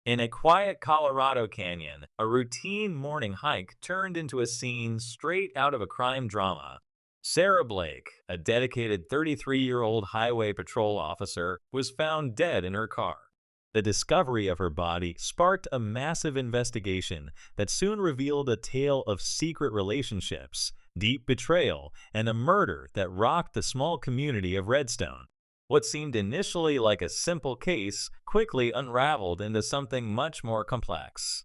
In a quiet Colorado canyon, a routine morning hike turned into a scene straight out of a crime drama. Sarah Blake, a dedicated 33-year-old highway patrol officer, was found dead in her car. The discovery of her body sparked a massive investigation that soon revealed a tale of secret relationships, deep betrayal, and a murder that rocked the small community of Redstone. What seemed initially like a simple case quickly unraveled into something much more complex.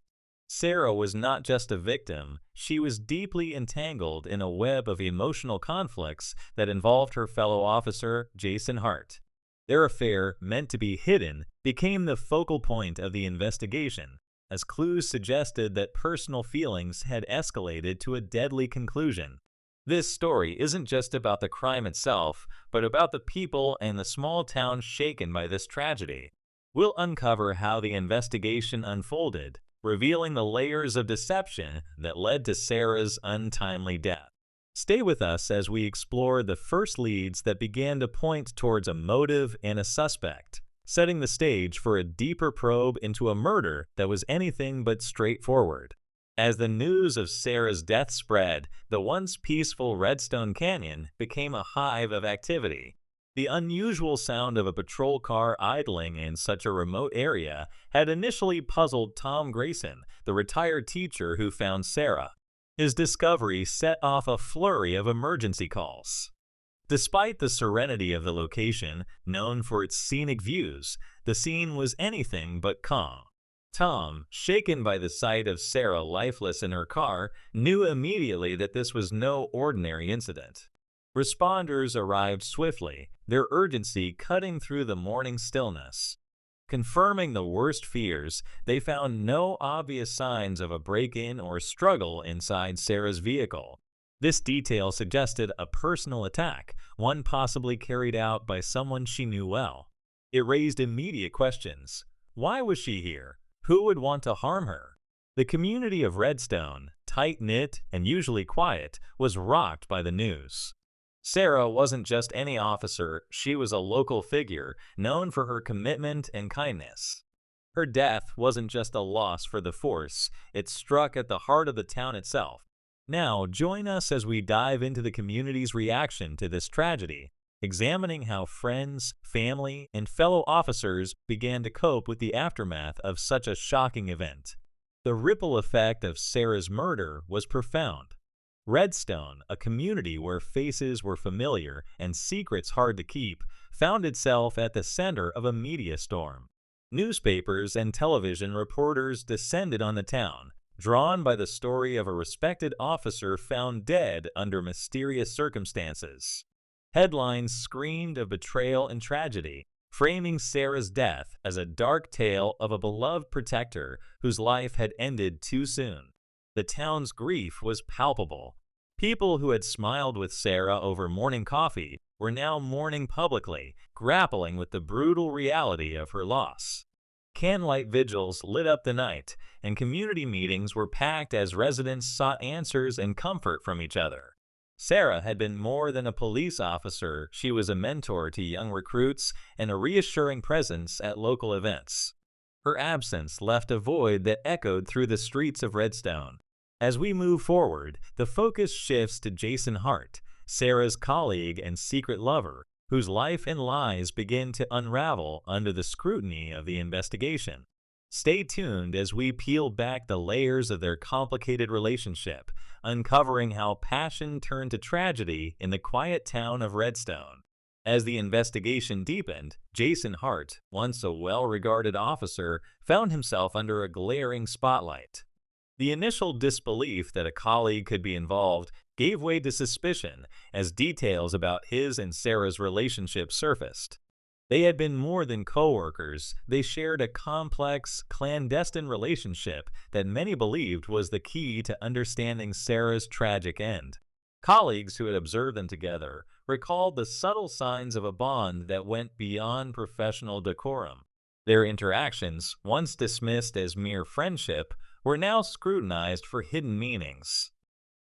Sarah was not just a victim, she was deeply entangled in a web of emotional conflicts that involved her fellow officer, Jason Hart. Their affair, meant to be hidden, became the focal point of the investigation, as clues suggested that personal feelings had escalated to a deadly conclusion. This story isn't just about the crime itself, but about the people and the small town shaken by this tragedy. We'll uncover how the investigation unfolded, revealing the layers of deception that led to Sarah's untimely death. Stay with us as we explore the first leads that began to point towards a motive and a suspect, setting the stage for a deeper probe into a murder that was anything but straightforward. As the news of Sarah's death spread, the once peaceful Redstone Canyon became a hive of activity. The unusual sound of a patrol car idling in such a remote area had initially puzzled Tom Grayson, the retired teacher who found Sarah. His discovery set off a flurry of emergency calls. Despite the serenity of the location, known for its scenic views, the scene was anything but calm. Tom, shaken by the sight of Sarah lifeless in her car, knew immediately that this was no ordinary incident. Responders arrived swiftly, their urgency cutting through the morning stillness. Confirming the worst fears, they found no obvious signs of a break-in or struggle inside Sarah's vehicle. This detail suggested a personal attack, one possibly carried out by someone she knew well. It raised immediate questions. Why was she here? Who would want to harm her? The community of Redstone, tight-knit and usually quiet, was rocked by the news. Sarah wasn't just any officer, she was a local figure, known for her commitment and kindness. Her death wasn't just a loss for the force, it struck at the heart of the town itself. Now, join us as we dive into the community's reaction to this tragedy, examining how friends, family, and fellow officers began to cope with the aftermath of such a shocking event. The ripple effect of Sarah's murder was profound. Redstone, a community where faces were familiar and secrets hard to keep, found itself at the center of a media storm. Newspapers and television reporters descended on the town, drawn by the story of a respected officer found dead under mysterious circumstances. Headlines screamed of betrayal and tragedy, framing Sarah's death as a dark tale of a beloved protector whose life had ended too soon. The town's grief was palpable. People who had smiled with Sarah over morning coffee were now mourning publicly, grappling with the brutal reality of her loss. Candlelight vigils lit up the night, and community meetings were packed as residents sought answers and comfort from each other. Sarah had been more than a police officer, she was a mentor to young recruits and a reassuring presence at local events. Her absence left a void that echoed through the streets of Redstone. As we move forward, the focus shifts to Jason Hart, Sarah's colleague and secret lover, whose life and lies begin to unravel under the scrutiny of the investigation. Stay tuned as we peel back the layers of their complicated relationship, uncovering how passion turned to tragedy in the quiet town of Redstone. As the investigation deepened, Jason Hart, once a well-regarded officer, found himself under a glaring spotlight. The initial disbelief that a colleague could be involved gave way to suspicion as details about his and Sarah's relationship surfaced. They had been more than co-workers, they shared a complex, clandestine relationship that many believed was the key to understanding Sarah's tragic end. Colleagues who had observed them together recalled the subtle signs of a bond that went beyond professional decorum. Their interactions, once dismissed as mere friendship, were now scrutinized for hidden meanings.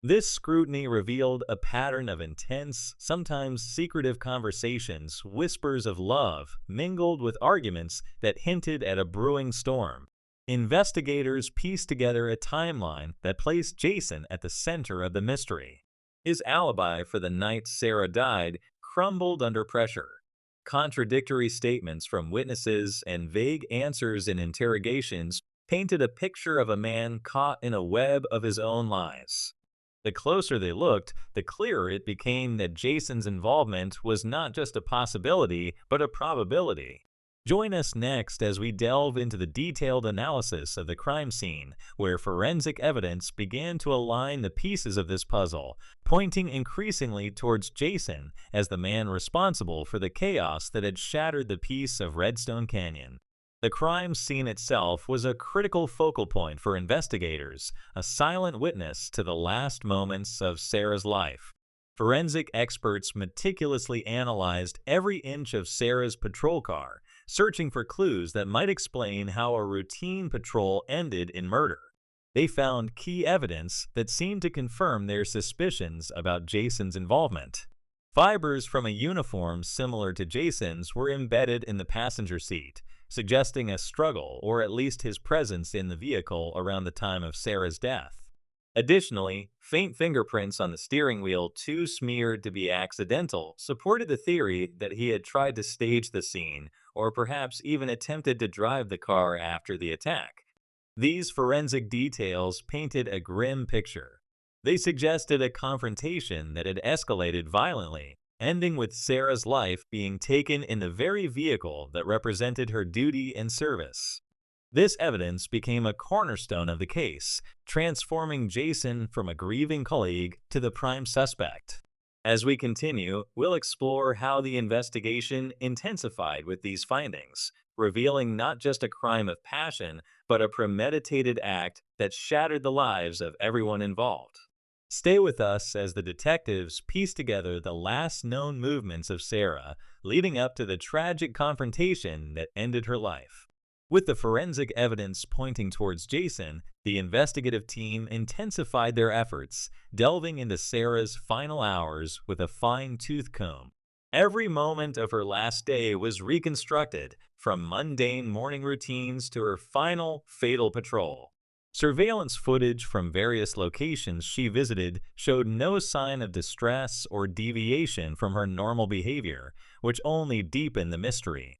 This scrutiny revealed a pattern of intense, sometimes secretive conversations, whispers of love, mingled with arguments that hinted at a brewing storm. Investigators pieced together a timeline that placed Jason at the center of the mystery. His alibi for the night Sarah died crumbled under pressure. Contradictory statements from witnesses and vague answers in interrogations painted a picture of a man caught in a web of his own lies. The closer they looked, the clearer it became that Jason's involvement was not just a possibility, but a probability. Join us next as we delve into the detailed analysis of the crime scene, where forensic evidence began to align the pieces of this puzzle, pointing increasingly towards Jason as the man responsible for the chaos that had shattered the peace of Redstone Canyon. The crime scene itself was a critical focal point for investigators, a silent witness to the last moments of Sarah's life. Forensic experts meticulously analyzed every inch of Sarah's patrol car, searching for clues that might explain how a routine patrol ended in murder. They found key evidence that seemed to confirm their suspicions about Jason's involvement. Fibers from a uniform similar to Jason's were embedded in the passenger seat, suggesting a struggle or at least his presence in the vehicle around the time of Sarah's death. Additionally, faint fingerprints on the steering wheel, too smeared to be accidental, supported the theory that he had tried to stage the scene or perhaps even attempted to drive the car after the attack. These forensic details painted a grim picture. They suggested a confrontation that had escalated violently, ending with Sarah's life being taken in the very vehicle that represented her duty and service. This evidence became a cornerstone of the case, transforming Jason from a grieving colleague to the prime suspect. As we continue, we'll explore how the investigation intensified with these findings, revealing not just a crime of passion, but a premeditated act that shattered the lives of everyone involved. Stay with us as the detectives piece together the last known movements of Sarah, leading up to the tragic confrontation that ended her life. With the forensic evidence pointing towards Jason, the investigative team intensified their efforts, delving into Sarah's final hours with a fine-tooth comb. Every moment of her last day was reconstructed, from mundane morning routines to her final, fatal patrol. Surveillance footage from various locations she visited showed no sign of distress or deviation from her normal behavior, which only deepened the mystery.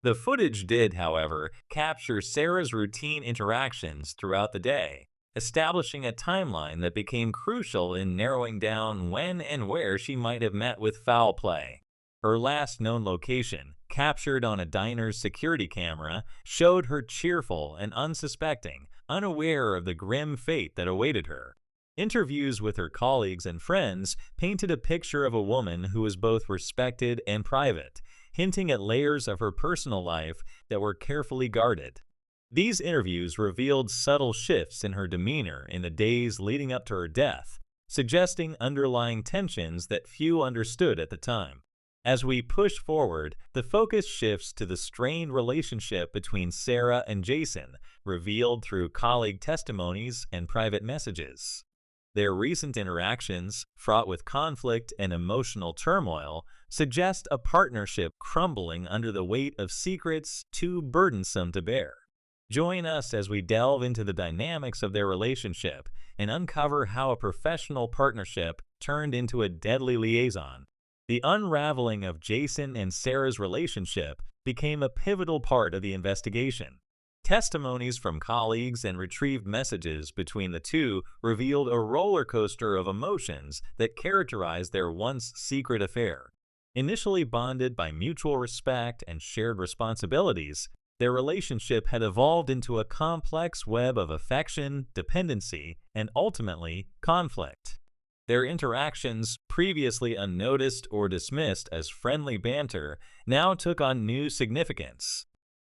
The footage did, however, capture Sarah's routine interactions throughout the day, establishing a timeline that became crucial in narrowing down when and where she might have met with foul play. Her last known location, captured on a diner's security camera, showed her cheerful and unsuspecting, unaware of the grim fate that awaited her. Interviews with her colleagues and friends painted a picture of a woman who was both respected and private, hinting at layers of her personal life that were carefully guarded. These interviews revealed subtle shifts in her demeanor in the days leading up to her death, suggesting underlying tensions that few understood at the time. As we push forward, the focus shifts to the strained relationship between Sarah and Jason, revealed through colleague testimonies and private messages. Their recent interactions, fraught with conflict and emotional turmoil, suggest a partnership crumbling under the weight of secrets too burdensome to bear. Join us as we delve into the dynamics of their relationship and uncover how a professional partnership turned into a deadly liaison. The unraveling of Jason and Sarah's relationship became a pivotal part of the investigation. Testimonies from colleagues and retrieved messages between the two revealed a roller coaster of emotions that characterized their once secret affair. Initially bonded by mutual respect and shared responsibilities, their relationship had evolved into a complex web of affection, dependency, and ultimately, conflict. Their interactions, previously unnoticed or dismissed as friendly banter, now took on new significance.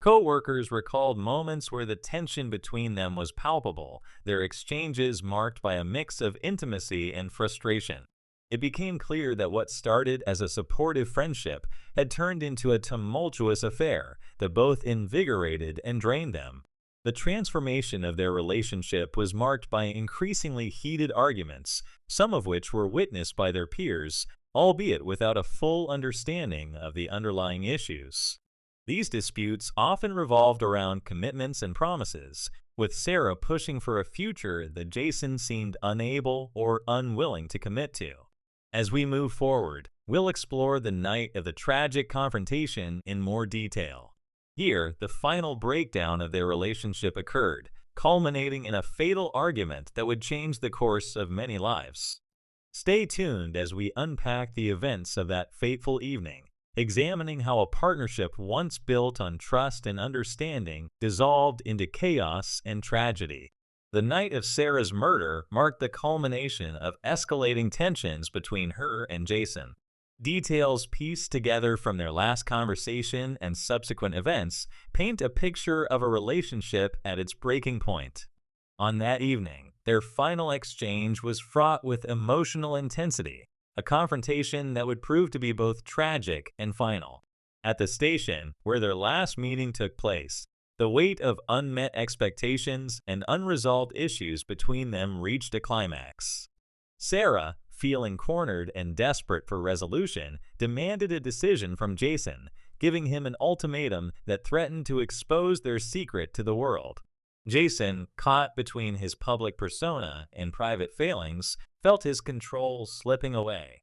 Co-workers recalled moments where the tension between them was palpable, their exchanges marked by a mix of intimacy and frustration. It became clear that what started as a supportive friendship had turned into a tumultuous affair that both invigorated and drained them. The transformation of their relationship was marked by increasingly heated arguments, some of which were witnessed by their peers, albeit without a full understanding of the underlying issues. These disputes often revolved around commitments and promises, with Sarah pushing for a future that Jason seemed unable or unwilling to commit to. As we move forward, we'll explore the night of the tragic confrontation in more detail. Here, the final breakdown of their relationship occurred, culminating in a fatal argument that would change the course of many lives. Stay tuned as we unpack the events of that fateful evening, examining how a partnership once built on trust and understanding dissolved into chaos and tragedy. The night of Sarah's murder marked the culmination of escalating tensions between her and Jason. Details pieced together from their last conversation and subsequent events paint a picture of a relationship at its breaking point. On that evening, their final exchange was fraught with emotional intensity, a confrontation that would prove to be both tragic and final. At the station, where their last meeting took place, the weight of unmet expectations and unresolved issues between them reached a climax. Sarah, feeling cornered and desperate for resolution, demanded a decision from Jason, giving him an ultimatum that threatened to expose their secret to the world. Jason, caught between his public persona and private failings, felt his control slipping away.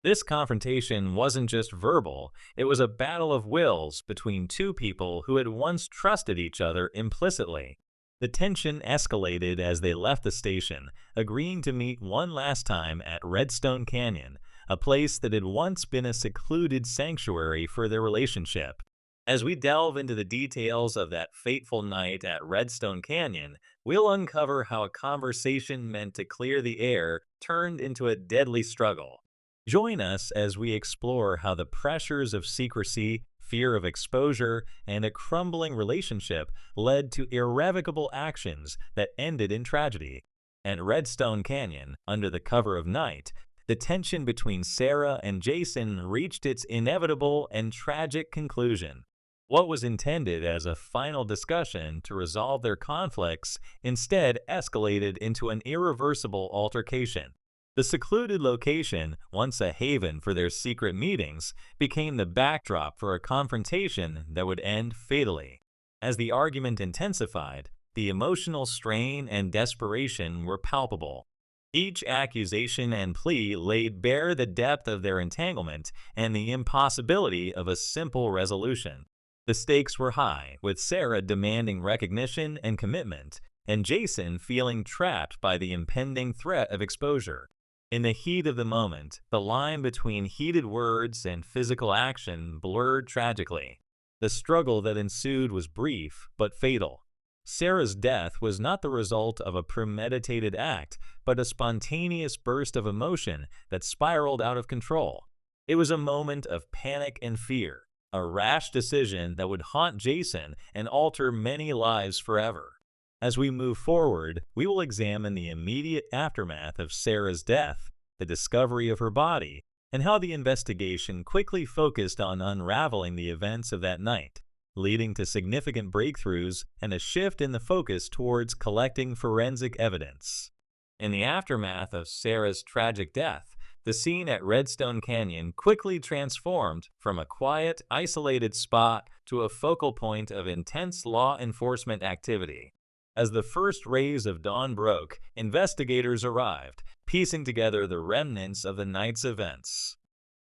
This confrontation wasn't just verbal, it was a battle of wills between two people who had once trusted each other implicitly. The tension escalated as they left the station, agreeing to meet one last time at Redstone Canyon, a place that had once been a secluded sanctuary for their relationship. As we delve into the details of that fateful night at Redstone Canyon, we'll uncover how a conversation meant to clear the air turned into a deadly struggle. Join us as we explore how the pressures of secrecy, fear of exposure, and a crumbling relationship led to irrevocable actions that ended in tragedy. At Redstone Canyon, under the cover of night, the tension between Sarah and Jason reached its inevitable and tragic conclusion. What was intended as a final discussion to resolve their conflicts instead escalated into an irreversible altercation. The secluded location, once a haven for their secret meetings, became the backdrop for a confrontation that would end fatally. As the argument intensified, the emotional strain and desperation were palpable. Each accusation and plea laid bare the depth of their entanglement and the impossibility of a simple resolution. The stakes were high, with Sarah demanding recognition and commitment, and Jason feeling trapped by the impending threat of exposure. In the heat of the moment, the line between heated words and physical action blurred tragically. The struggle that ensued was brief but fatal. Sarah's death was not the result of a premeditated act, but a spontaneous burst of emotion that spiraled out of control. It was a moment of panic and fear, a rash decision that would haunt Jason and alter many lives forever. As we move forward, we will examine the immediate aftermath of Sarah's death, the discovery of her body, and how the investigation quickly focused on unraveling the events of that night, leading to significant breakthroughs and a shift in the focus towards collecting forensic evidence. In the aftermath of Sarah's tragic death, the scene at Redstone Canyon quickly transformed from a quiet, isolated spot to a focal point of intense law enforcement activity. As the first rays of dawn broke, investigators arrived, piecing together the remnants of the night's events.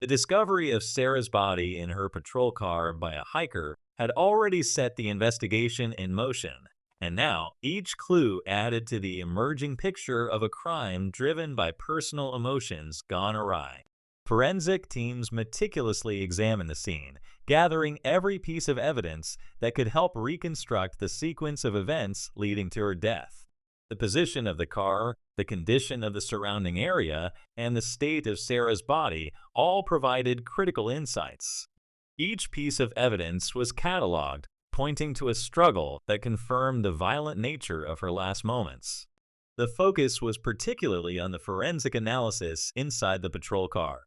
The discovery of Sarah's body in her patrol car by a hiker had already set the investigation in motion, and now each clue added to the emerging picture of a crime driven by personal emotions gone awry. Forensic teams meticulously examined the scene, gathering every piece of evidence that could help reconstruct the sequence of events leading to her death. The position of the car, the condition of the surrounding area, and the state of Sarah's body all provided critical insights. Each piece of evidence was cataloged, pointing to a struggle that confirmed the violent nature of her last moments. The focus was particularly on the forensic analysis inside the patrol car.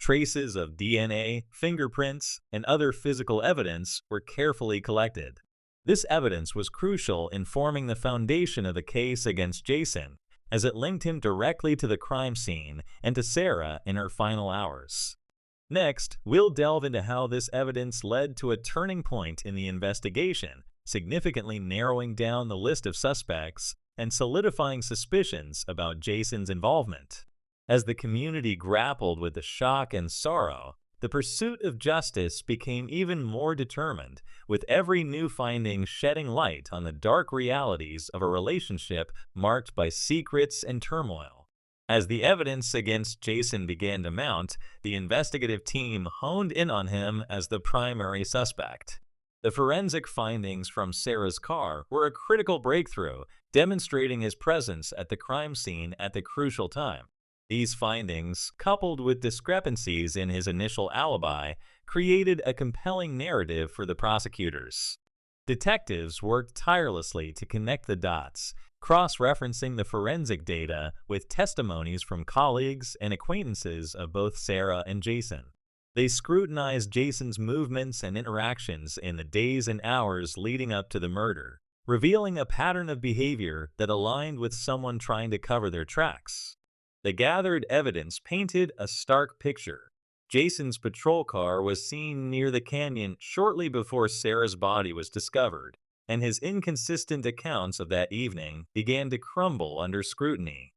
Traces of DNA, fingerprints, and other physical evidence were carefully collected. This evidence was crucial in forming the foundation of the case against Jason, as it linked him directly to the crime scene and to Sarah in her final hours. Next, we'll delve into how this evidence led to a turning point in the investigation, significantly narrowing down the list of suspects and solidifying suspicions about Jason's involvement. As the community grappled with the shock and sorrow, the pursuit of justice became even more determined, with every new finding shedding light on the dark realities of a relationship marked by secrets and turmoil. As the evidence against Jason began to mount, the investigative team honed in on him as the primary suspect. The forensic findings from Sarah's car were a critical breakthrough, demonstrating his presence at the crime scene at the crucial time. These findings, coupled with discrepancies in his initial alibi, created a compelling narrative for the prosecutors. Detectives worked tirelessly to connect the dots, cross-referencing the forensic data with testimonies from colleagues and acquaintances of both Sarah and Jason. They scrutinized Jason's movements and interactions in the days and hours leading up to the murder, revealing a pattern of behavior that aligned with someone trying to cover their tracks. The gathered evidence painted a stark picture. Jason's patrol car was seen near the canyon shortly before Sarah's body was discovered, and his inconsistent accounts of that evening began to crumble under scrutiny.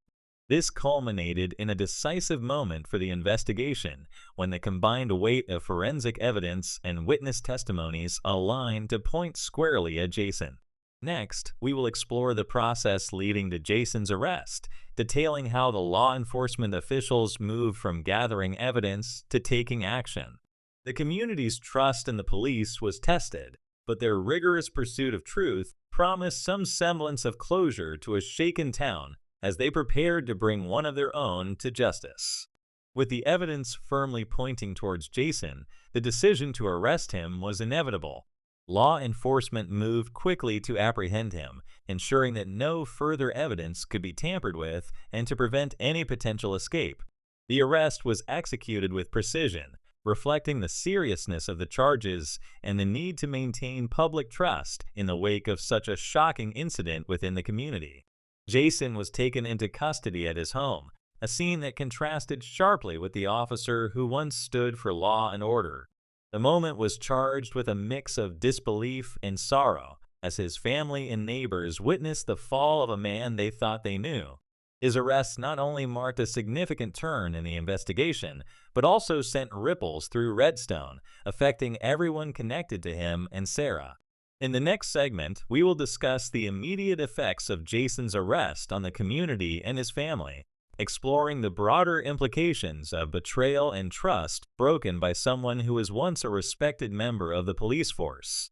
This culminated in a decisive moment for the investigation when the combined weight of forensic evidence and witness testimonies aligned to point squarely at Jason. Next, we will explore the process leading to Jason's arrest, detailing how the law enforcement officials moved from gathering evidence to taking action. The community's trust in the police was tested, but their rigorous pursuit of truth promised some semblance of closure to a shaken town as they prepared to bring one of their own to justice. With the evidence firmly pointing towards Jason, the decision to arrest him was inevitable. Law enforcement moved quickly to apprehend him, ensuring that no further evidence could be tampered with and to prevent any potential escape. The arrest was executed with precision, reflecting the seriousness of the charges and the need to maintain public trust in the wake of such a shocking incident within the community. Jason was taken into custody at his home, a scene that contrasted sharply with the officer who once stood for law and order. The moment was charged with a mix of disbelief and sorrow as his family and neighbors witnessed the fall of a man they thought they knew. His arrest not only marked a significant turn in the investigation, but also sent ripples through Redstone, affecting everyone connected to him and Sarah. In the next segment, we will discuss the immediate effects of Jason's arrest on the community and his family, exploring the broader implications of betrayal and trust broken by someone who was once a respected member of the police force.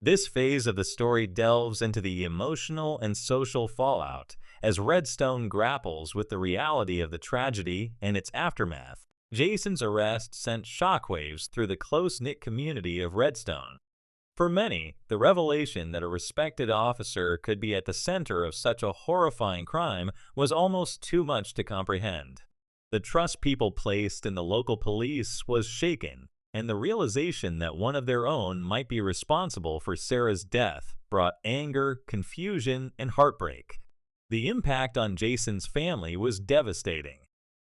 This phase of the story delves into the emotional and social fallout as Redstone grapples with the reality of the tragedy and its aftermath. Jason's arrest sent shockwaves through the close-knit community of Redstone. For many, the revelation that a respected officer could be at the center of such a horrifying crime was almost too much to comprehend. The trust people placed in the local police was shaken, and the realization that one of their own might be responsible for Sarah's death brought anger, confusion, and heartbreak. The impact on Jason's family was devastating.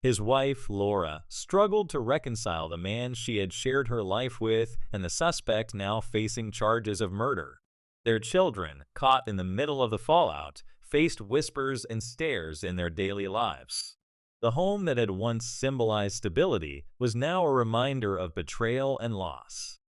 His wife, Laura, struggled to reconcile the man she had shared her life with and the suspect now facing charges of murder. Their children, caught in the middle of the fallout, faced whispers and stares in their daily lives. The home that had once symbolized stability was now a reminder of betrayal and loss.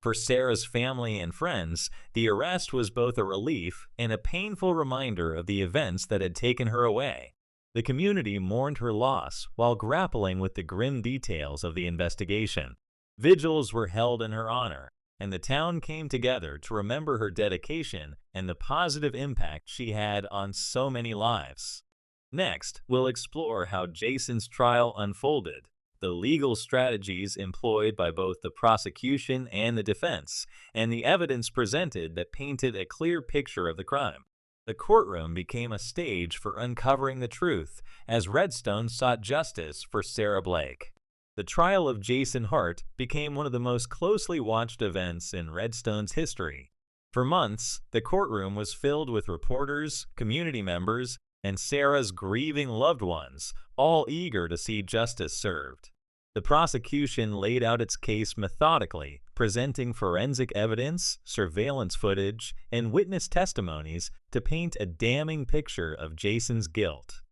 For Sarah's family and friends, the arrest was both a relief and a painful reminder of the events that had taken her away. The community mourned her loss while grappling with the grim details of the investigation. Vigils were held in her honor, and the town came together to remember her dedication and the positive impact she had on so many lives. Next, we'll explore how Jason's trial unfolded, the legal strategies employed by both the prosecution and the defense, and the evidence presented that painted a clear picture of the crime. The courtroom became a stage for uncovering the truth as Redstone sought justice for Sarah Blake. The trial of Jason Hart became one of the most closely watched events in Redstone's history. For months, the courtroom was filled with reporters, community members, and Sarah's grieving loved ones, all eager to see justice served. The prosecution laid out its case methodically, presenting forensic evidence, surveillance footage, and witness testimonies to paint a damning picture of Jason's guilt.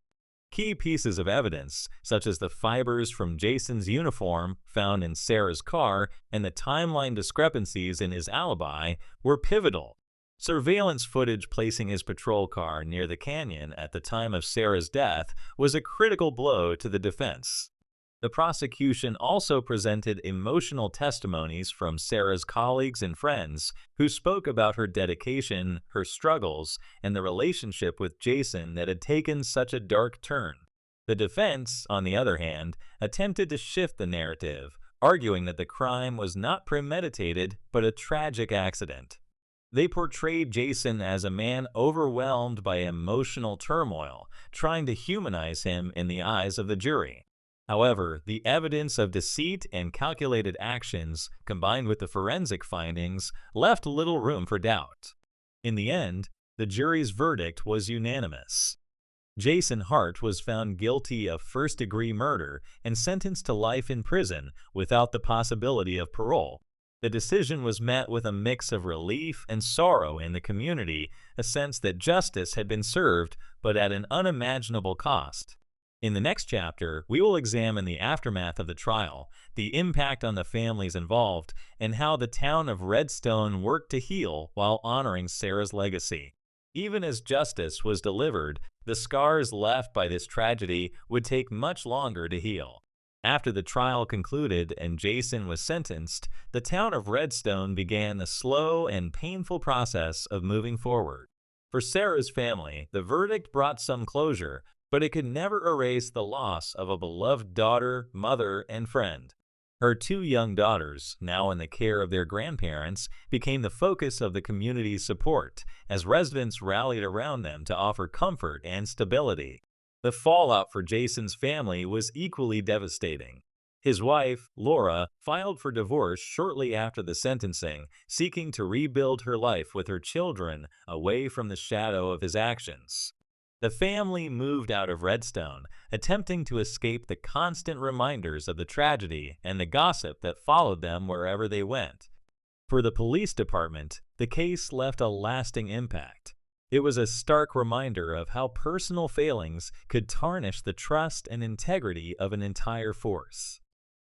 Key pieces of evidence, such as the fibers from Jason's uniform found in Sarah's car and the timeline discrepancies in his alibi, were pivotal. Surveillance footage placing his patrol car near the canyon at the time of Sarah's death was a critical blow to the defense. The prosecution also presented emotional testimonies from Sarah's colleagues and friends who spoke about her dedication, her struggles, and the relationship with Jason that had taken such a dark turn. The defense, on the other hand, attempted to shift the narrative, arguing that the crime was not premeditated but a tragic accident. They portrayed Jason as a man overwhelmed by emotional turmoil, trying to humanize him in the eyes of the jury. However, the evidence of deceit and calculated actions, combined with the forensic findings, left little room for doubt. In the end, the jury's verdict was unanimous. Jason Hart was found guilty of first-degree murder and sentenced to life in prison without the possibility of parole. The decision was met with a mix of relief and sorrow in the community, a sense that justice had been served, but at an unimaginable cost. In the next chapter, we will examine the aftermath of the trial, the impact on the families involved, and how the town of Redstone worked to heal while honoring Sarah's legacy. Even as justice was delivered, the scars left by this tragedy would take much longer to heal. After the trial concluded and Jason was sentenced, the town of Redstone began the slow and painful process of moving forward. For Sarah's family, the verdict brought some closure, but it could never erase the loss of a beloved daughter, mother, and friend. Her two young daughters, now in the care of their grandparents, became the focus of the community's support as residents rallied around them to offer comfort and stability. The fallout for Jason's family was equally devastating. His wife, Laura, filed for divorce shortly after the sentencing, seeking to rebuild her life with her children away from the shadow of his actions. The family moved out of Redstone, attempting to escape the constant reminders of the tragedy and the gossip that followed them wherever they went. For the police department, the case left a lasting impact. It was a stark reminder of how personal failings could tarnish the trust and integrity of an entire force.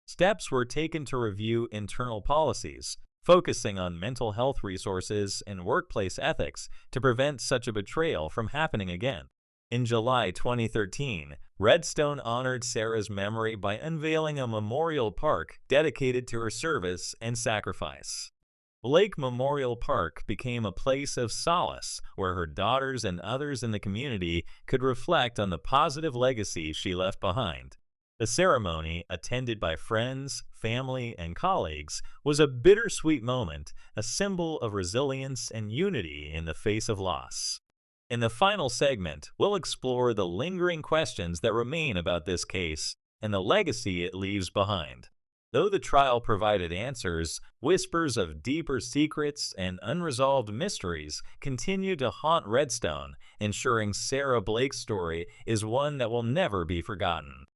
Steps were taken to review internal policies, focusing on mental health resources and workplace ethics to prevent such a betrayal from happening again. In July 2013, Redstone honored Sarah's memory by unveiling a memorial park dedicated to her service and sacrifice. Lake Memorial Park became a place of solace where her daughters and others in the community could reflect on the positive legacy she left behind. The ceremony, attended by friends, family, and colleagues, was a bittersweet moment, a symbol of resilience and unity in the face of loss. In the final segment, we'll explore the lingering questions that remain about this case and the legacy it leaves behind. Though the trial provided answers, whispers of deeper secrets and unresolved mysteries continue to haunt Redstone, ensuring Sarah Blake's story is one that will never be forgotten.